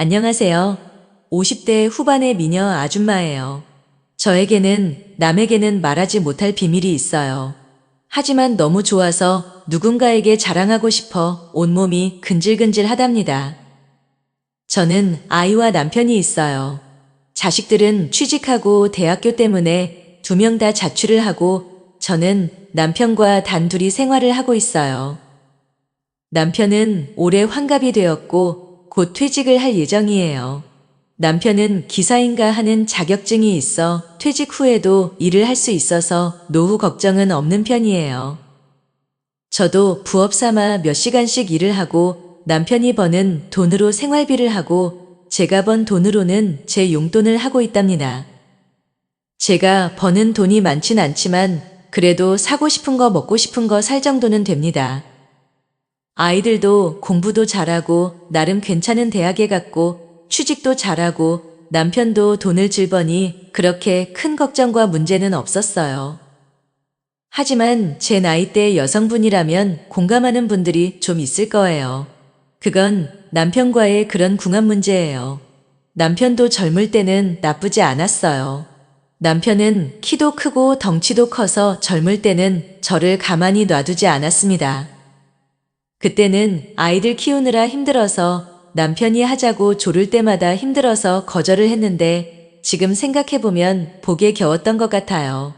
안녕하세요. 50대 후반의 미녀 아줌마예요. 저에게는 남에게는 말하지 못할 비밀이 있어요. 하지만 너무 좋아서 누군가에게 자랑하고 싶어 온몸이 근질근질하답니다. 저는 아이와 남편이 있어요. 자식들은 취직하고 대학교 때문에 2명 다 자취를 하고 저는 남편과 단둘이 생활을 하고 있어요. 남편은 올해 환갑이 되었고 곧 퇴직을 할 예정이에요. 남편은 기사인가 하는 자격증이 있어 퇴직 후에도 일을 할 수 있어서 노후 걱정은 없는 편이에요. 저도 부업 삼아 몇 시간씩 일을 하고 남편이 버는 돈으로 생활비를 하고 제가 번 돈으로는 제 용돈을 하고 있답니다. 제가 버는 돈이 많진 않지만 그래도 사고 싶은 거 먹고 싶은 거 살 정도는 됩니다. 아이들도 공부도 잘하고 나름 괜찮은 대학에 갔고 취직도 잘하고 남편도 돈을 쥘버니 그렇게 큰 걱정과 문제는 없었어요. 하지만 제 나이대 여성분이라면 공감하는 분들이 좀 있을 거예요. 그건 남편과의 그런 궁합 문제예요. 남편도 젊을 때는 나쁘지 않았어요. 남편은 키도 크고 덩치도 커서 젊을 때는 저를 가만히 놔두지 않았습니다. 그때는 아이들 키우느라 힘들어서 남편이 하자고 조를 때마다 힘들어서 거절을 했는데 지금 생각해보면 복에 겨웠던 것 같아요.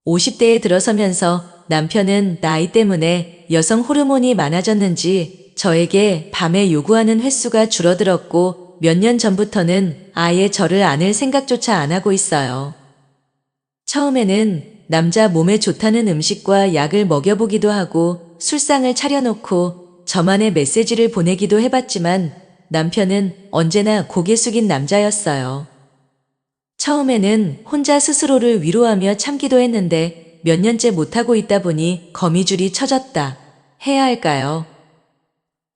50대에 들어서면서 남편은 나이 때문에 여성 호르몬이 많아졌는지 저에게 밤에 요구하는 횟수가 줄어들었고 몇 년 전부터는 아예 저를 안을 생각조차 안 하고 있어요. 처음에는 남자 몸에 좋다는 음식과 약을 먹여보기도 하고 술상을 차려놓고 저만의 메시지를 보내기도 해봤지만 남편은 언제나 고개 숙인 남자였어요. 처음에는 혼자 스스로를 위로하며 참기도 했는데 몇 년째 못하고 있다 보니 거미줄이 쳐졌다 해야 할까요?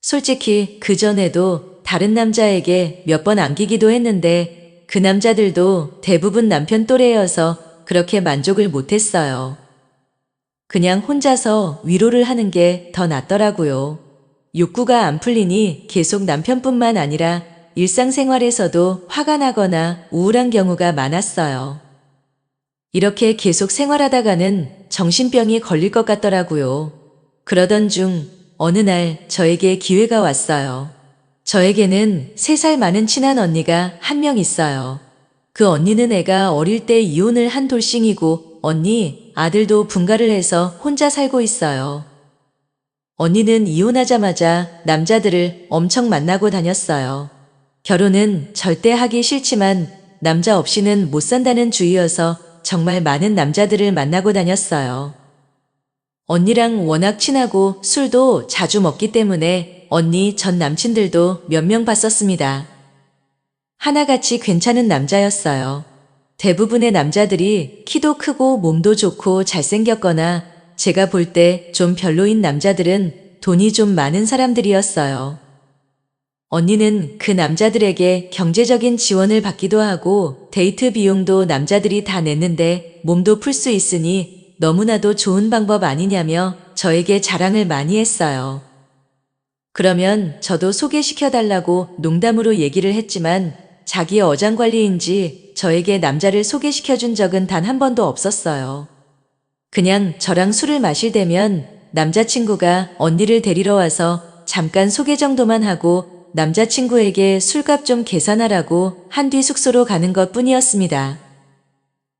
솔직히 그전에도 다른 남자에게 몇 번 안기기도 했는데 그 남자들도 대부분 남편 또래여서 그렇게 만족을 못했어요. 그냥 혼자서 위로를 하는 게 더 낫더라고요. 욕구가 안 풀리니 계속 남편뿐만 아니라 일상생활에서도 화가 나거나 우울한 경우가 많았어요. 이렇게 계속 생활하다가는 정신병이 걸릴 것 같더라고요. 그러던 중 어느 날 저에게 기회가 왔어요. 저에게는 3살 많은 친한 언니가 한 명 있어요. 그 언니는 애가 어릴 때 이혼을 한 돌싱이고 언니 아들도 분가를 해서 혼자 살고 있어요. 언니는 이혼하자마자 남자들을 엄청 만나고 다녔어요. 결혼은 절대 하기 싫지만 남자 없이는 못 산다는 주의여서 정말 많은 남자들을 만나고 다녔어요. 언니랑 워낙 친하고 술도 자주 먹기 때문에 언니 전 남친들도 몇 명 봤었습니다. 하나같이 괜찮은 남자였어요. 대부분의 남자들이 키도 크고 몸도 좋고 잘생겼거나 제가 볼 때 좀 별로인 남자들은 돈이 좀 많은 사람들이었어요. 언니는 그 남자들에게 경제적인 지원을 받기도 하고 데이트 비용도 남자들이 다 냈는데 몸도 풀 수 있으니 너무나도 좋은 방법 아니냐며 저에게 자랑을 많이 했어요. 그러면 저도 소개시켜달라고 농담으로 얘기를 했지만 자기 어장관리인지 저에게 남자를 소개시켜준 적은 단 한 번도 없었어요. 그냥 저랑 술을 마실 때면 남자친구가 언니를 데리러 와서 잠깐 소개 정도만 하고 남자친구에게 술값 좀 계산하라고 한 뒤 숙소로 가는 것 뿐이었습니다.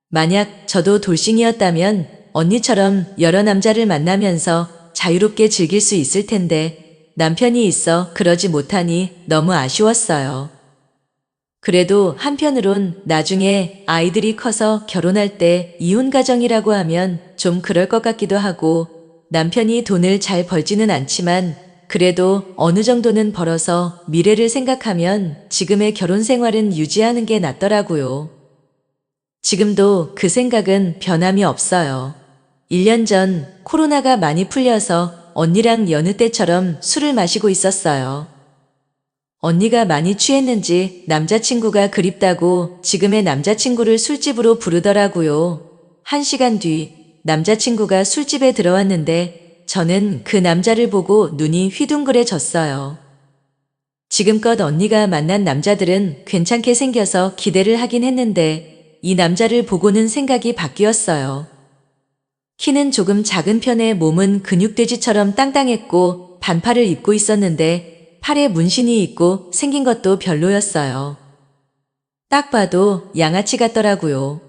만약 저도 돌싱이었다면 언니처럼 여러 남자를 만나면서 자유롭게 즐길 수 있을 텐데 남편이 있어 그러지 못하니 너무 아쉬웠어요. 그래도 한편으론 나중에 아이들이 커서 결혼할 때 이혼 가정이라고 하면 좀 그럴 것 같기도 하고 남편이 돈을 잘 벌지는 않지만 그래도 어느 정도는 벌어서 미래를 생각하면 지금의 결혼 생활은 유지하는 게 낫더라고요. 지금도 그 생각은 변함이 없어요. 1년 전 코로나가 많이 풀려서 언니랑 여느 때처럼 술을 마시고 있었어요. 언니가 많이 취했는지 남자친구가 그립다고 지금의 남자친구를 술집으로 부르더라고요. 1시간 뒤 남자친구가 술집에 들어왔는데 저는 그 남자를 보고 눈이 휘둥그레졌어요. 지금껏 언니가 만난 남자들은 괜찮게 생겨서 기대를 하긴 했는데 이 남자를 보고는 생각이 바뀌었어요. 키는 조금 작은 편에 몸은 근육돼지처럼 땅땅했고 반팔을 입고 있었는데 팔에 문신이 있고 생긴 것도 별로였어요. 딱 봐도 양아치 같더라고요.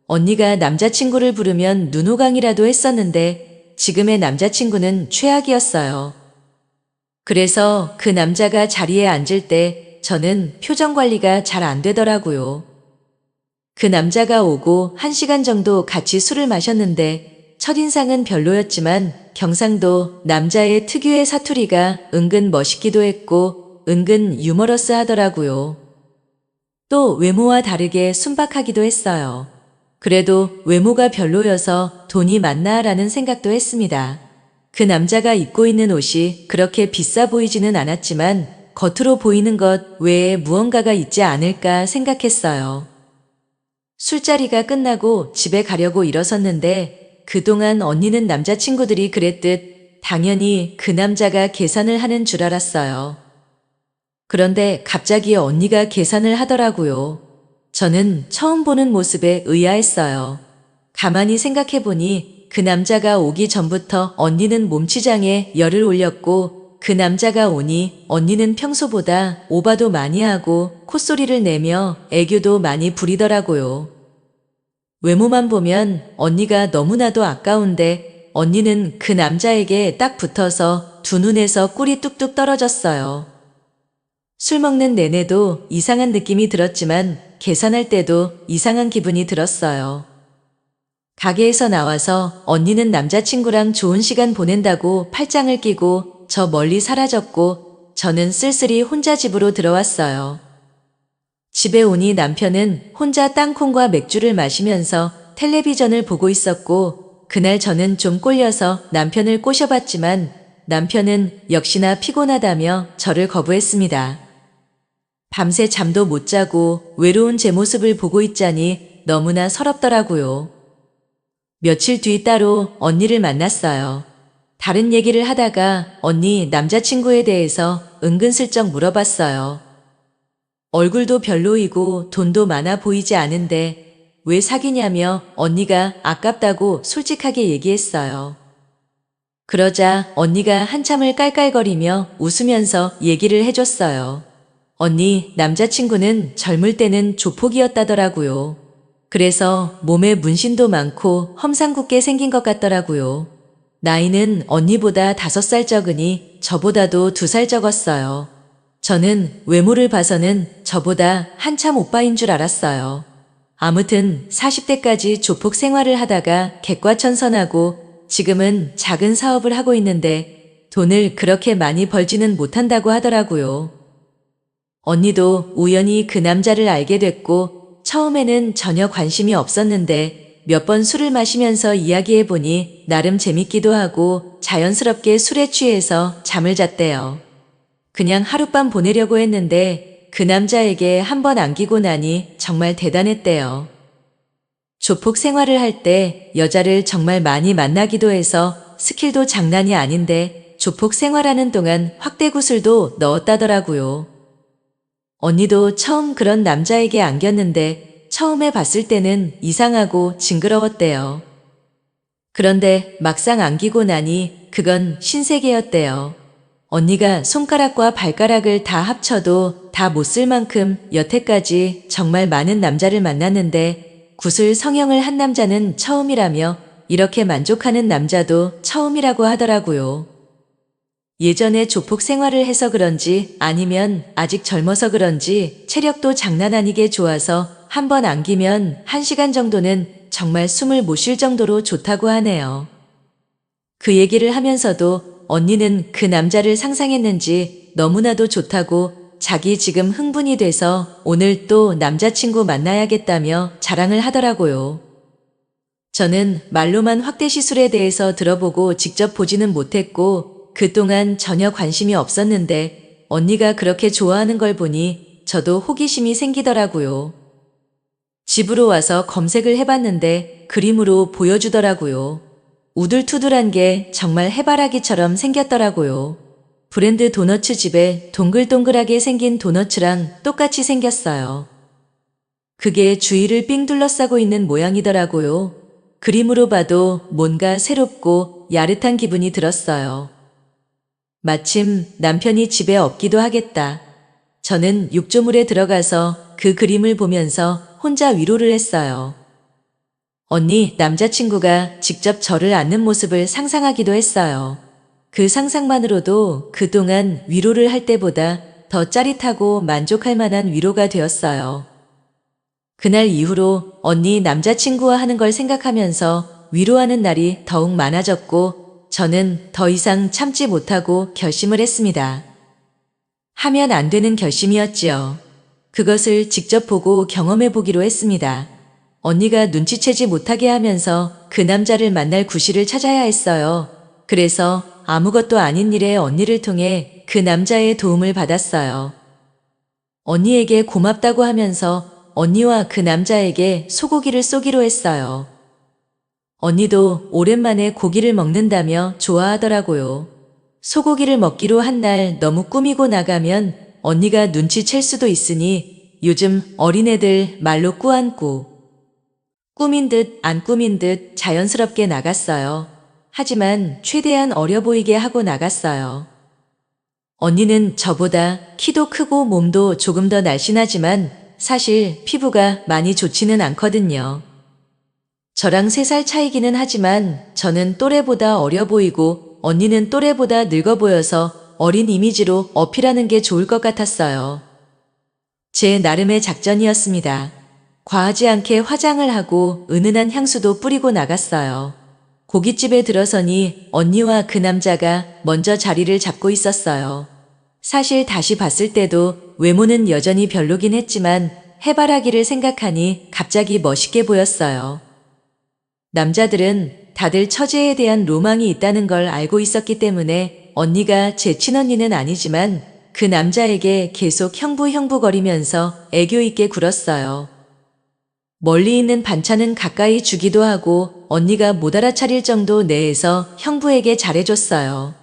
언니가 남자친구를 부르면 눈호강이라도 했었는데 지금의 남자친구는 최악이었어요. 그래서 그 남자가 자리에 앉을 때 저는 표정 관리가 잘 안 되더라고요. 그 남자가 오고 1시간 정도 같이 술을 마셨는데 첫인상은 별로였지만 경상도 남자의 특유의 사투리가 은근 멋있기도 했고 은근 유머러스 하더라고요. 또 외모와 다르게 순박하기도 했어요. 그래도 외모가 별로여서 돈이 많나라는 생각도 했습니다. 그 남자가 입고 있는 옷이 그렇게 비싸 보이지는 않았지만 겉으로 보이는 것 외에 무언가가 있지 않을까 생각했어요. 술자리가 끝나고 집에 가려고 일어섰는데 그동안 언니는 남자친구들이 그랬듯 당연히 그 남자가 계산을 하는 줄 알았어요. 그런데 갑자기 언니가 계산을 하더라고요. 저는 처음 보는 모습에 의아했어요. 가만히 생각해보니 그 남자가 오기 전부터 언니는 몸치장에 열을 올렸고 그 남자가 오니 언니는 평소보다 오바도 많이 하고 콧소리를 내며 애교도 많이 부리더라고요. 외모만 보면 언니가 너무나도 아까운데 언니는 그 남자에게 딱 붙어서 두 눈에서 꿀이 뚝뚝 떨어졌어요. 술 먹는 내내도 이상한 느낌이 들었지만 계산할 때도 이상한 기분이 들었어요. 가게에서 나와서 언니는 남자친구랑 좋은 시간 보낸다고 팔짱을 끼고 저 멀리 사라졌고 저는 쓸쓸히 혼자 집으로 들어왔어요. 집에 오니 남편은 혼자 땅콩과 맥주를 마시면서 텔레비전을 보고 있었고 그날 저는 좀 꼴려서 남편을 꼬셔봤지만 남편은 역시나 피곤하다며 저를 거부했습니다. 밤새 잠도 못 자고 외로운 제 모습을 보고 있자니 너무나 서럽더라고요. 며칠 뒤 따로 언니를 만났어요. 다른 얘기를 하다가 언니 남자친구에 대해서 은근슬쩍 물어봤어요. 얼굴도 별로이고 돈도 많아 보이지 않은데 왜 사귀냐며 언니가 아깝다고 솔직하게 얘기했어요. 그러자 언니가 한참을 깔깔거리며 웃으면서 얘기를 해줬어요. 언니 남자친구는 젊을 때는 조폭이었다더라고요. 그래서 몸에 문신도 많고 험상궂게 생긴 것 같더라고요. 나이는 언니보다 5살 적으니 저보다도 2살 적었어요. 저는 외모를 봐서는 저보다 한참 오빠인 줄 알았어요. 아무튼 40대까지 조폭 생활을 하다가 객과천선하고 지금은 작은 사업을 하고 있는데 돈을 그렇게 많이 벌지는 못한다고 하더라고요. 언니도 우연히 그 남자를 알게 됐고 처음에는 전혀 관심이 없었는데 몇 번 술을 마시면서 이야기해보니 나름 재밌기도 하고 자연스럽게 술에 취해서 잠을 잤대요. 그냥 하룻밤 보내려고 했는데 그 남자에게 한번 안기고 나니 정말 대단했대요. 조폭 생활을 할 때 여자를 정말 많이 만나기도 해서 스킬도 장난이 아닌데 조폭 생활하는 동안 확대구슬도 넣었다더라고요. 언니도 처음 그런 남자에게 안겼는데 처음에 봤을 때는 이상하고 징그러웠대요. 그런데 막상 안기고 나니 그건 신세계였대요. 언니가 손가락과 발가락을 다 합쳐도 다 못 쓸 만큼 여태까지 정말 많은 남자를 만났는데 구슬 성형을 한 남자는 처음이라며 이렇게 만족하는 남자도 처음이라고 하더라고요. 예전에 조폭 생활을 해서 그런지 아니면 아직 젊어서 그런지 체력도 장난 아니게 좋아서 한번 안기면 1시간 정도는 정말 숨을 못 쉴 정도로 좋다고 하네요. 그 얘기를 하면서도 언니는 그 남자를 상상했는지 너무나도 좋다고 자기 지금 흥분이 돼서 오늘 또 남자친구 만나야겠다며 자랑을 하더라고요. 저는 말로만 확대시술에 대해서 들어보고 직접 보지는 못했고 그동안 전혀 관심이 없었는데 언니가 그렇게 좋아하는 걸 보니 저도 호기심이 생기더라고요. 집으로 와서 검색을 해봤는데 그림으로 보여주더라고요. 우둘투둘한 게 정말 해바라기처럼 생겼더라고요. 브랜드 도너츠 집에 동글동글하게 생긴 도너츠랑 똑같이 생겼어요. 그게 주위를 삥 둘러싸고 있는 모양이더라고요. 그림으로 봐도 뭔가 새롭고 야릇한 기분이 들었어요. 마침 남편이 집에 없기도 하겠다. 저는 욕조물에 들어가서 그 그림을 보면서 혼자 위로를 했어요. 언니, 남자친구가 직접 저를 안는 모습을 상상하기도 했어요. 그 상상만으로도 그동안 위로를 할 때보다 더 짜릿하고 만족할 만한 위로가 되었어요. 그날 이후로 언니 남자친구와 하는 걸 생각하면서 위로하는 날이 더욱 많아졌고 저는 더 이상 참지 못하고 결심을 했습니다. 하면 안 되는 결심이었지요. 그것을 직접 보고 경험해 보기로 했습니다. 언니가 눈치채지 못하게 하면서 그 남자를 만날 구실을 찾아야 했어요. 그래서 아무것도 아닌 일에 언니를 통해 그 남자의 도움을 받았어요. 언니에게 고맙다고 하면서 언니와 그 남자에게 소고기를 쏘기로 했어요. 언니도 오랜만에 고기를 먹는다며 좋아하더라고요. 소고기를 먹기로 한 날 너무 꾸미고 나가면 언니가 눈치챌 수도 있으니 요즘 어린애들 말로 꾸안꾸. 꾸민 듯 안 꾸민 듯 자연스럽게 나갔어요. 하지만 최대한 어려 보이게 하고 나갔어요. 언니는 저보다 키도 크고 몸도 조금 더 날씬하지만 사실 피부가 많이 좋지는 않거든요. 저랑 3살 차이기는 하지만 저는 또래보다 어려 보이고 언니는 또래보다 늙어 보여서 어린 이미지로 어필하는 게 좋을 것 같았어요. 제 나름의 작전이었습니다. 과하지 않게 화장을 하고 은은한 향수도 뿌리고 나갔어요. 고깃집에 들어서니 언니와 그 남자가 먼저 자리를 잡고 있었어요. 사실 다시 봤을 때도 외모는 여전히 별로긴 했지만 해바라기를 생각하니 갑자기 멋있게 보였어요. 남자들은 다들 처제에 대한 로망이 있다는 걸 알고 있었기 때문에 언니가 제 친언니는 아니지만 그 남자에게 계속 형부거리면서 애교 있게 굴었어요. 멀리 있는 반찬은 가까이 주기도 하고 언니가 못 알아차릴 정도 내에서 형부에게 잘해줬어요.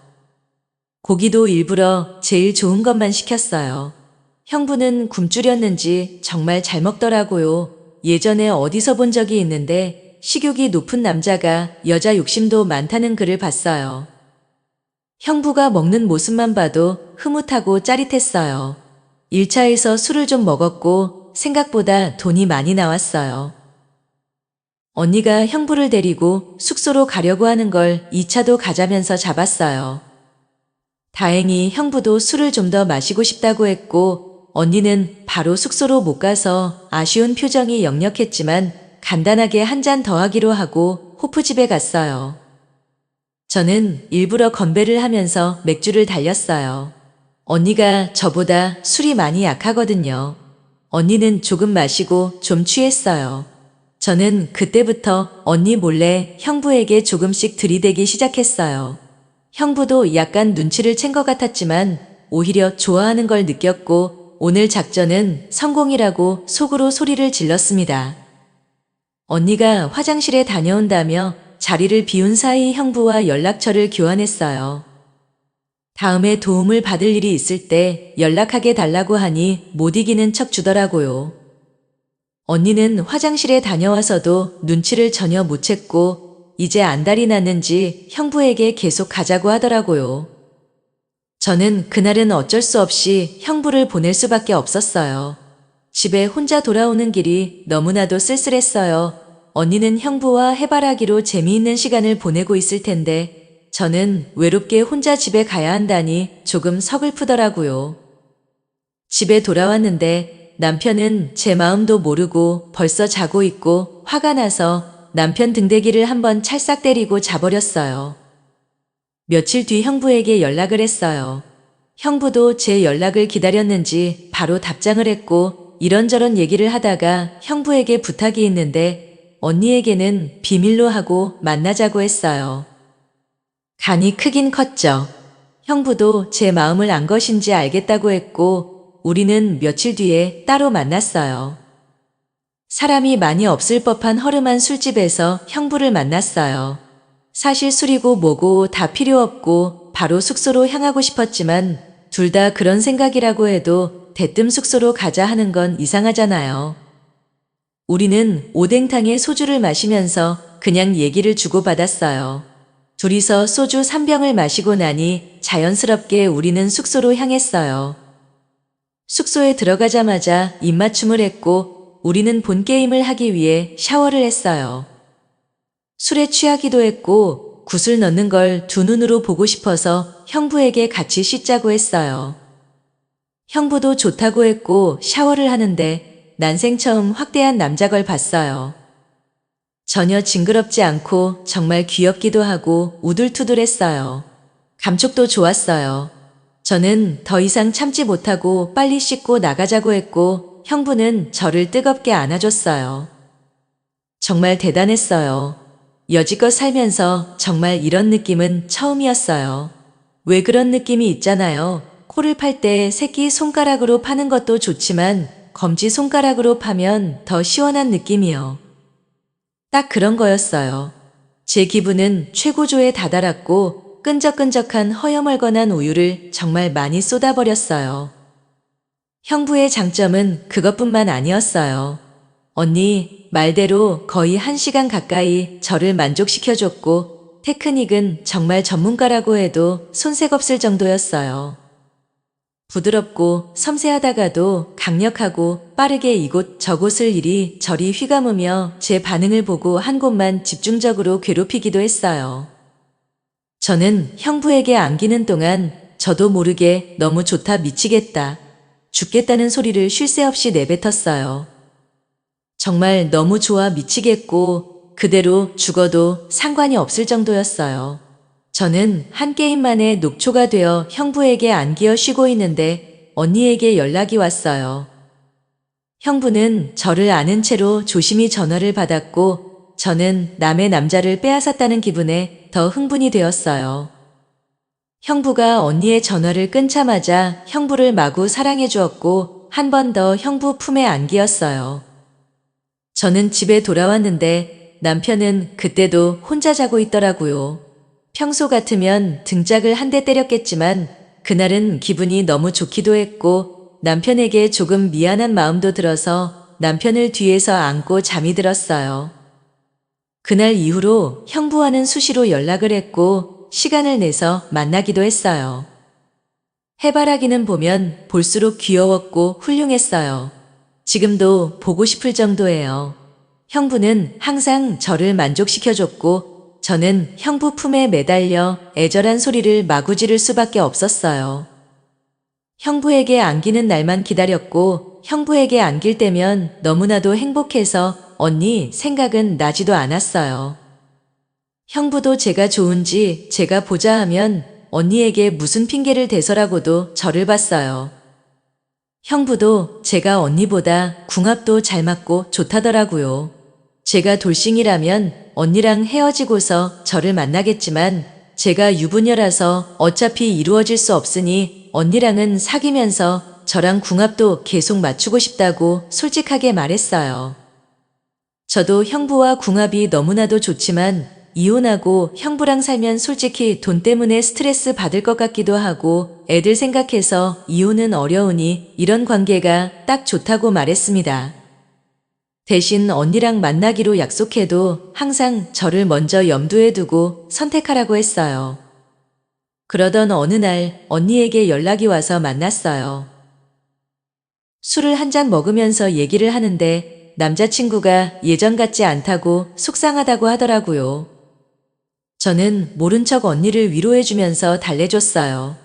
고기도 일부러 제일 좋은 것만 시켰어요. 형부는 굶주렸는지 정말 잘 먹더라고요. 예전에 어디서 본 적이 있는데 식욕이 높은 남자가 여자 욕심도 많다는 글을 봤어요. 형부가 먹는 모습만 봐도 흐뭇하고 짜릿했어요. 1차에서 술을 좀 먹었고 생각보다 돈이 많이 나왔어요. 언니가 형부를 데리고 숙소로 가려고 하는 걸 2차도 가자면서 잡았어요. 다행히 형부도 술을 좀 더 마시고 싶다고 했고 언니는 바로 숙소로 못 가서 아쉬운 표정이 역력했지만 간단하게 한 잔 더 하기로 하고 호프집에 갔어요. 저는 일부러 건배를 하면서 맥주를 달렸어요. 언니가 저보다 술이 많이 약하거든요. 언니는 조금 마시고 좀 취했어요. 저는 그때부터 언니 몰래 형부에게 조금씩 들이대기 시작했어요. 형부도 약간 눈치를 챈 것 같았지만 오히려 좋아하는 걸 느꼈고 오늘 작전은 성공이라고 속으로 소리를 질렀습니다. 언니가 화장실에 다녀온다며 자리를 비운 사이 형부와 연락처를 교환했어요. 다음에 도움을 받을 일이 있을 때 연락하게 달라고 하니 못 이기는 척 주더라고요. 언니는 화장실에 다녀와서도 눈치를 전혀 못 챘고 이제 안달이 났는지 형부에게 계속 가자고 하더라고요. 저는 그날은 어쩔 수 없이 형부를 보낼 수밖에 없었어요. 집에 혼자 돌아오는 길이 너무나도 쓸쓸했어요. 언니는 형부와 해바라기로 재미있는 시간을 보내고 있을 텐데 저는 외롭게 혼자 집에 가야 한다니 조금 서글프더라고요. 집에 돌아왔는데 남편은 제 마음도 모르고 벌써 자고 있고 화가 나서 남편 등대기를 한번 찰싹 때리고 자버렸어요. 며칠 뒤 형부에게 연락을 했어요. 형부도 제 연락을 기다렸는지 바로 답장을 했고 이런저런 얘기를 하다가 형부에게 부탁이 있는데 언니에게는 비밀로 하고 만나자고 했어요. 간이 크긴 컸죠. 형부도 제 마음을 안 것인지 알겠다고 했고 우리는 며칠 뒤에 따로 만났어요. 사람이 많이 없을 법한 허름한 술집에서 형부를 만났어요. 사실 술이고 뭐고 다 필요 없고 바로 숙소로 향하고 싶었지만 둘 다 그런 생각이라고 해도 대뜸 숙소로 가자 하는 건 이상하잖아요. 우리는 오뎅탕에 소주를 마시면서 그냥 얘기를 주고받았어요. 둘이서 소주 3병을 마시고 나니 자연스럽게 우리는 숙소로 향했어요. 숙소에 들어가자마자 입맞춤을 했고 우리는 본 게임을 하기 위해 샤워를 했어요. 술에 취하기도 했고 굿을 넣는 걸 두 눈으로 보고 싶어서 형부에게 같이 씻자고 했어요. 형부도 좋다고 했고 샤워를 하는데 난생 처음 확대한 남자걸 봤어요. 전혀 징그럽지 않고 정말 귀엽기도 하고 우둘투둘했어요. 감촉도 좋았어요. 저는 더 이상 참지 못하고 빨리 씻고 나가자고 했고 형부는 저를 뜨겁게 안아줬어요. 정말 대단했어요. 여지껏 살면서 정말 이런 느낌은 처음이었어요. 왜 그런 느낌이 있잖아요. 코를 팔 때 새끼 손가락으로 파는 것도 좋지만 검지 손가락으로 파면 더 시원한 느낌이요. 딱 그런 거였어요. 제 기분은 최고조에 다다랐고 끈적끈적한 허여멀건한 우유를 정말 많이 쏟아버렸어요. 형부의 장점은 그것뿐만 아니었어요. 언니 말대로 거의 1시간 가까이 저를 만족시켜줬고 테크닉은 정말 전문가라고 해도 손색 없을 정도였어요. 부드럽고 섬세하다가도 강력하고 빠르게 이곳 저곳을 이리저리 휘감으며 제 반응을 보고 한 곳만 집중적으로 괴롭히기도 했어요. 저는 형부에게 안기는 동안 저도 모르게 너무 좋다 미치겠다, 죽겠다는 소리를 쉴 새 없이 내뱉었어요. 정말 너무 좋아 미치겠고 그대로 죽어도 상관이 없을 정도였어요. 저는 한 게임 만에 녹초가 되어 형부에게 안기어 쉬고 있는데 언니에게 연락이 왔어요. 형부는 저를 아는 채로 조심히 전화를 받았고 저는 남의 남자를 빼앗았다는 기분에 더 흥분이 되었어요. 형부가 언니의 전화를 끊자마자 형부를 마구 사랑해 주었고 한 번 더 형부 품에 안기었어요. 저는 집에 돌아왔는데 남편은 그때도 혼자 자고 있더라고요. 평소 같으면 등짝을 한 대 때렸겠지만 그날은 기분이 너무 좋기도 했고 남편에게 조금 미안한 마음도 들어서 남편을 뒤에서 안고 잠이 들었어요. 그날 이후로 형부와는 수시로 연락을 했고 시간을 내서 만나기도 했어요. 해바라기는 보면 볼수록 귀여웠고 훌륭했어요. 지금도 보고 싶을 정도예요. 형부는 항상 저를 만족시켜줬고 저는 형부 품에 매달려 애절한 소리를 마구 지를 수밖에 없었어요. 형부에게 안기는 날만 기다렸고 형부에게 안길 때면 너무나도 행복해서 언니 생각은 나지도 않았어요. 형부도 제가 좋은지 제가 보자 하면 언니에게 무슨 핑계를 대서라고도 저를 봤어요. 형부도 제가 언니보다 궁합도 잘 맞고 좋다더라고요. 제가 돌싱이라면 언니랑 헤어지고서 저를 만나겠지만 제가 유부녀라서 어차피 이루어질 수 없으니 언니랑은 사귀면서 저랑 궁합도 계속 맞추고 싶다고 솔직하게 말했어요. 저도 형부와 궁합이 너무나도 좋지만 이혼하고 형부랑 살면 솔직히 돈 때문에 스트레스 받을 것 같기도 하고 애들 생각해서 이혼은 어려우니 이런 관계가 딱 좋다고 말했습니다. 대신 언니랑 만나기로 약속해도 항상 저를 먼저 염두에 두고 선택하라고 했어요. 그러던 어느 날 언니에게 연락이 와서 만났어요. 술을 한 잔 먹으면서 얘기를 하는데 남자친구가 예전 같지 않다고 속상하다고 하더라고요. 저는 모른 척 언니를 위로해주면서 달래줬어요.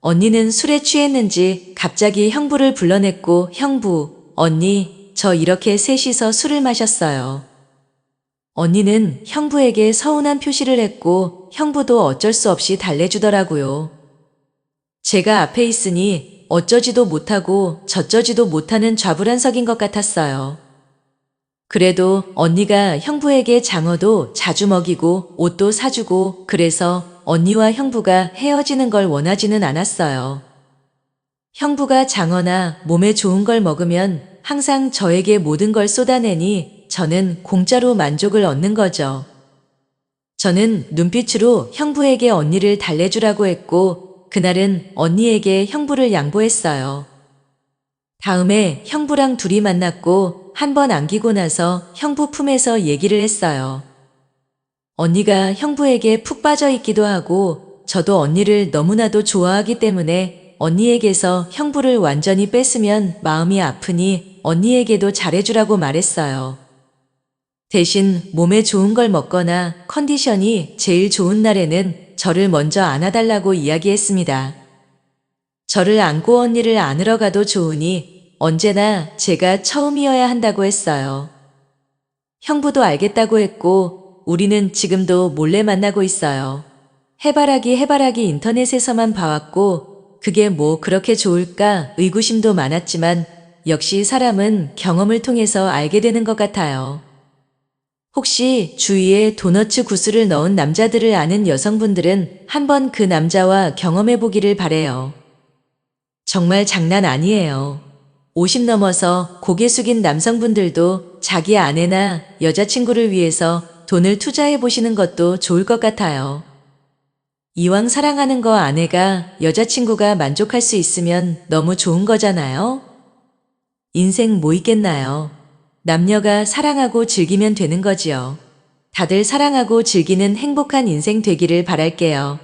언니는 술에 취했는지 갑자기 형부를 불러냈고 형부, 언니, 저 이렇게 셋이서 술을 마셨어요. 언니는 형부에게 서운한 표시를 했고 형부도 어쩔 수 없이 달래주더라고요. 제가 앞에 있으니 어쩌지도 못하고 저쩌지도 못하는 좌불안석인 것 같았어요. 그래도 언니가 형부에게 장어도 자주 먹이고 옷도 사주고 그래서 언니와 형부가 헤어지는 걸 원하지는 않았어요. 형부가 장어나 몸에 좋은 걸 먹으면 항상 저에게 모든 걸 쏟아내니 저는 공짜로 만족을 얻는 거죠. 저는 눈빛으로 형부에게 언니를 달래주라고 했고, 그날은 언니에게 형부를 양보했어요. 다음에 형부랑 둘이 만났고, 한 번 안기고 나서 형부 품에서 얘기를 했어요. 언니가 형부에게 푹 빠져 있기도 하고, 저도 언니를 너무나도 좋아하기 때문에 언니에게서 형부를 완전히 뺐으면 마음이 아프니 언니에게도 잘해주라고 말했어요. 대신 몸에 좋은 걸 먹거나 컨디션이 제일 좋은 날에는 저를 먼저 안아달라고 이야기했습니다. 저를 안고 언니를 안으러 가도 좋으니 언제나 제가 처음이어야 한다고 했어요. 형부도 알겠다고 했고 우리는 지금도 몰래 만나고 있어요. 해바라기 인터넷에서만 봐왔고 그게 뭐 그렇게 좋을까 의구심도 많았지만 역시 사람은 경험을 통해서 알게 되는 것 같아요. 혹시 주위에 도너츠 구슬을 넣은 남자들을 아는 여성분들은 한번 그 남자와 경험해 보기를 바래요. 정말 장난 아니에요. 50 넘어서 고개 숙인 남성분들도 자기 아내나 여자친구를 위해서 돈을 투자해 보시는 것도 좋을 것 같아요. 이왕 사랑하는 거 아내가 여자친구가 만족할 수 있으면 너무 좋은 거잖아요? 인생 뭐 있겠나요? 남녀가 사랑하고 즐기면 되는 거지요. 다들 사랑하고 즐기는 행복한 인생 되기를 바랄게요.